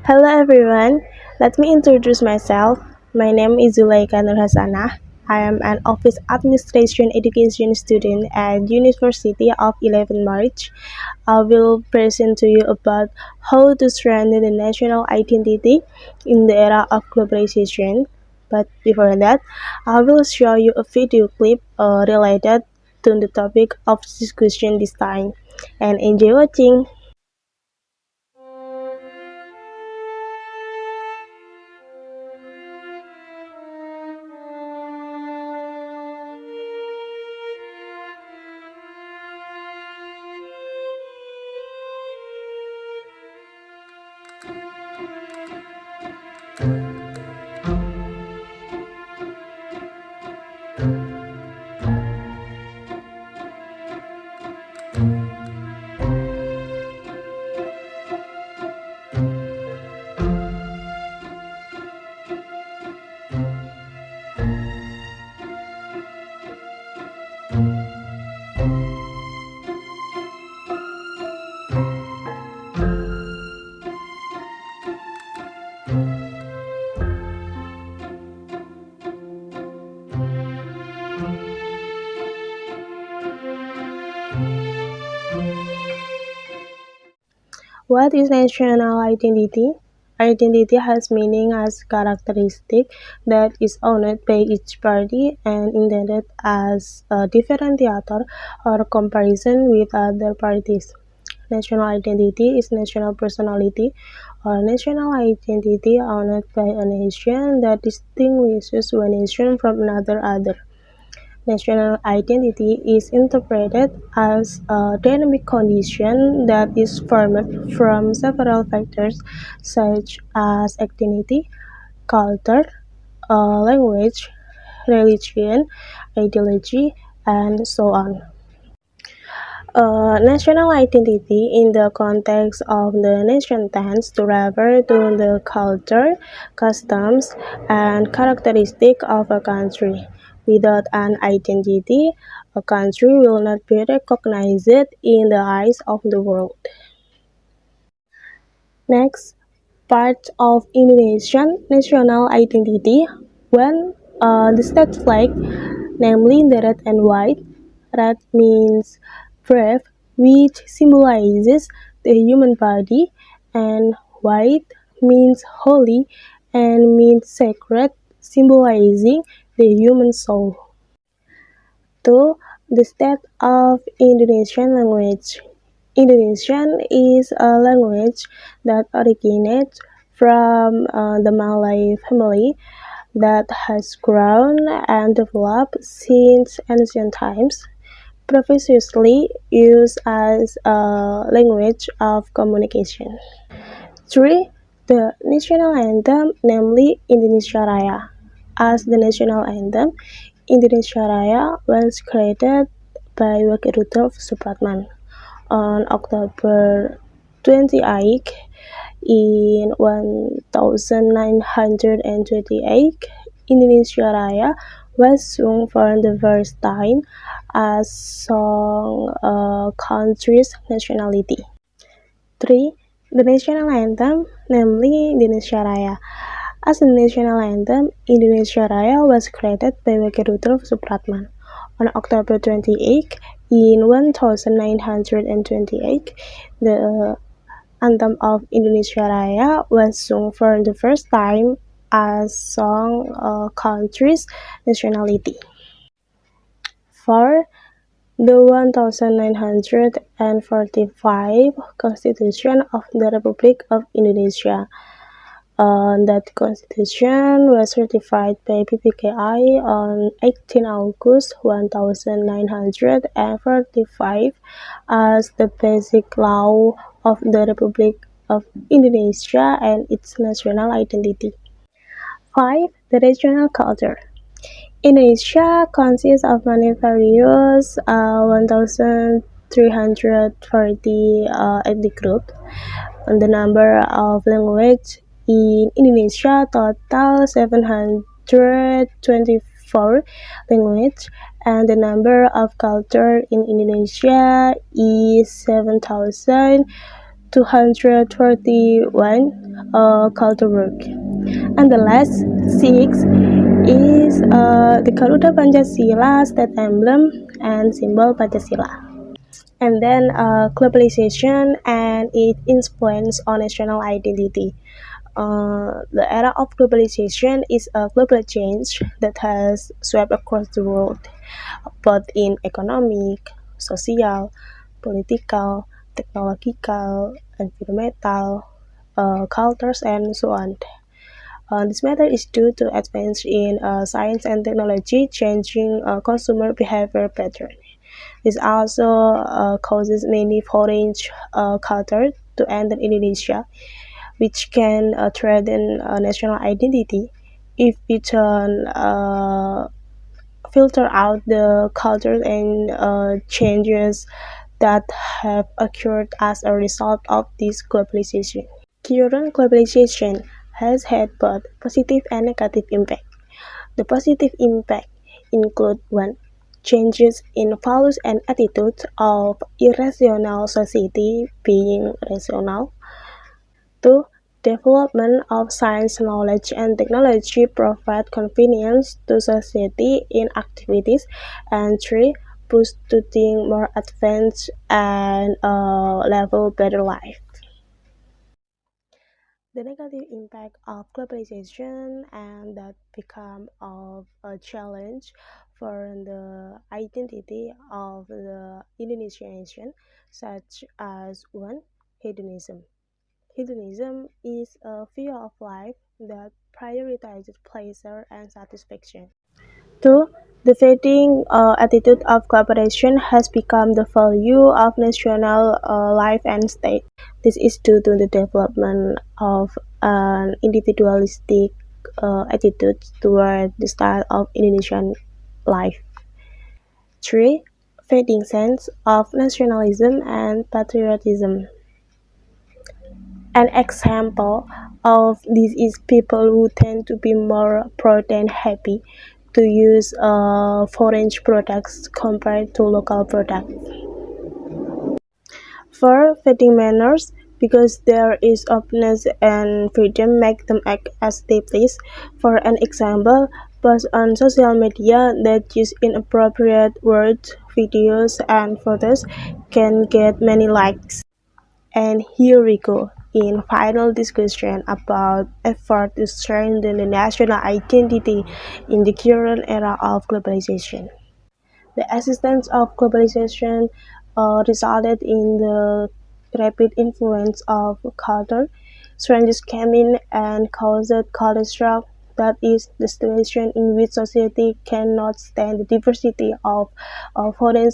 Hello everyone, let me introduce myself. My name is Zulaikhah Nur Hasanah. I am an office administration education student at University of 11 March. I will present to you about how to strengthen the national identity in the era of globalization. But before that, I will show you a video clip related to the topic of discussion this time. And enjoy watching! What is national identity? Identity has meaning as characteristic that is owned by each party and intended as a differentiator or comparison with other parties. National identity is national personality or national identity owned by a nation that distinguishes one nation from another other. National identity is interpreted as a dynamic condition that is formed from several factors such as ethnicity, culture, language, religion, ideology, and so on. National identity in the context of the nation tends to refer to the culture, customs, and characteristics of a country. Without an identity, a country will not be recognized in the eyes of the world. Next, part of Indonesian national identity when the state flag, namely the red and white. Red means brave, which symbolizes the human body, and white means holy and means sacred, symbolizing the human soul. 2. The state of Indonesian language. Indonesian is a language that originates from the Malay family that has grown and developed since ancient times, previously used as a language of communication. 3. The national anthem, namely Indonesia Raya. As the national anthem, Indonesia Raya was created by Wakil Rudolf Supratman on October 28 in 1928. Indonesia Raya was sung for the first time as song country's nationality. 3. The national anthem, namely Indonesia Raya. As the national anthem, Indonesia Raya was created by Wakil Rudolf Supratman on October 28 in 1928. The anthem of Indonesia Raya was sung for the first time as song country's nationality. 4. The 1945 Constitution of the Republic of Indonesia. That constitution was certified by PPKI on 18 August 1945 as the basic law of the Republic of Indonesia and its national identity. 5. The regional culture. Indonesia consists of many various 1,340 ethnic groups. And the number of languages in Indonesia total 724 languages, and the number of culture in Indonesia is 231 culture work. And the last six is the Garuda Pancasila, state emblem, and symbol Pancasila. And then globalization and its influence on national identity. The era of globalization is a global change that has swept across the world, both in economic, social, political, technological, environmental, cultures, and so on. This matter is due to advance in science and technology changing consumer behavior patterns. This also causes many foreign cultures to enter Indonesia, which can threaten national identity if we don't filter out the cultures and changes that have occurred as a result of this globalization. Current globalization has had both positive and negative impact. The positive impact include 1. Changes in values and attitudes of irrational society being rational. 2. Development of science, knowledge, and technology provide convenience to society in activities. And 3. Boosting more advanced and level better life. The negative impact of globalization and that become of a challenge for the identity of the Indonesian nation, such as 1. Hedonism. Hedonism is a view of life that prioritizes pleasure and satisfaction. 2. The fading attitude of cooperation has become the value of national life and state. This is due to the development of an individualistic attitude toward the style of Indonesian life. 3. Fading sense of nationalism and patriotism. An example of this is people who tend to be more proud and happy to use foreign products compared to local products. For fitting manners, because there is openness and freedom make them act as they please. For an example, posts on social media that use inappropriate words, videos, and photos can get many likes. And here we go in final discussion about effort to strengthen the national identity in the current era of globalization. The existence of globalization resulted in the rapid influence of culture. Strangers came in and caused culture shock. That is the situation in which society cannot stand the diversity of foreign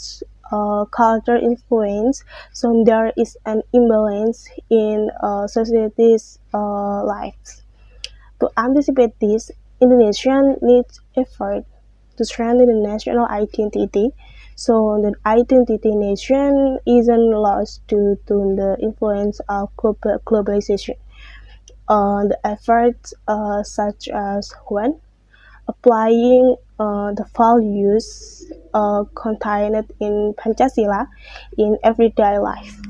culture influence. So there is an imbalance in society's lives. To anticipate this, Indonesia needs effort to strengthen the national identity so the identity nation isn't lost due to the influence of globalization. The efforts such as 1. Applying the values contained in Pancasila in everyday life,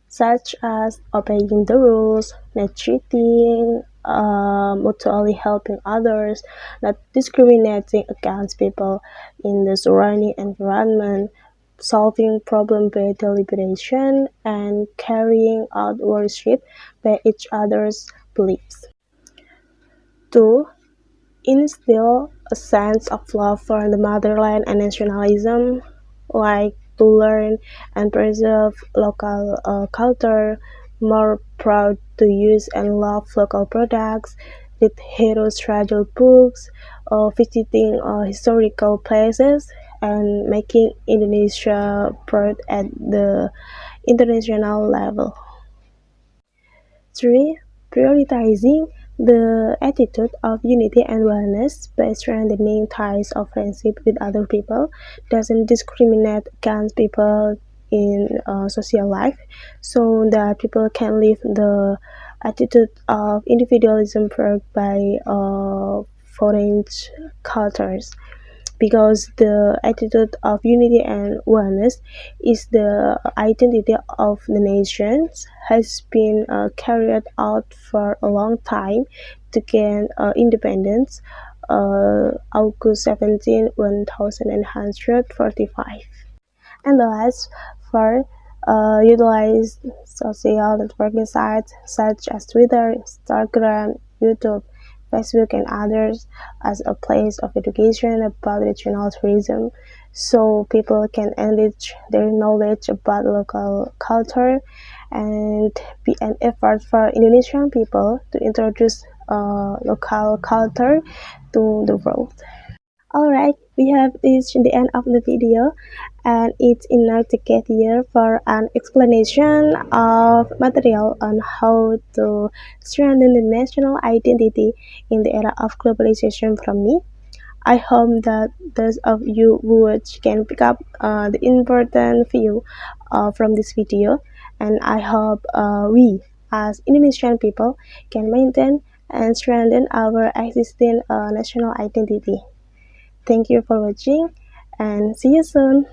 such as obeying the rules, not cheating, mutually helping others, not discriminating against people in the surrounding environment, solving problems by deliberation, and carrying out worship by each other's beliefs. 2. Instill a sense of love for the motherland and nationalism, like to learn and preserve local culture, more proud to use and love local products, read heroes' travel books, visiting historical places, and making Indonesia proud at the international level. 3. Prioritizing the attitude of unity and oneness by strengthening ties of friendship with other people, doesn't discriminate against people in social life, so that people can live the attitude of individualism brought by foreign cultures. because the attitude of unity and oneness is the identity of the nations has been carried out for a long time to gain independence. August 17, 1945. And the last for utilize social networking sites such as Twitter, Instagram, YouTube, Facebook, and others as a place of education about regional tourism, so people can enrich their knowledge about local culture and be an effort for Indonesian people to introduce local culture to the world. Alright, we have reached the end of the video, and it's enough to get here for an explanation of material on how to strengthen the national identity in the era of globalization from me. I hope that those of you who can pick up the important view from this video, and I hope we as Indonesian people can maintain and strengthen our existing national identity. Thank you for watching and see you soon.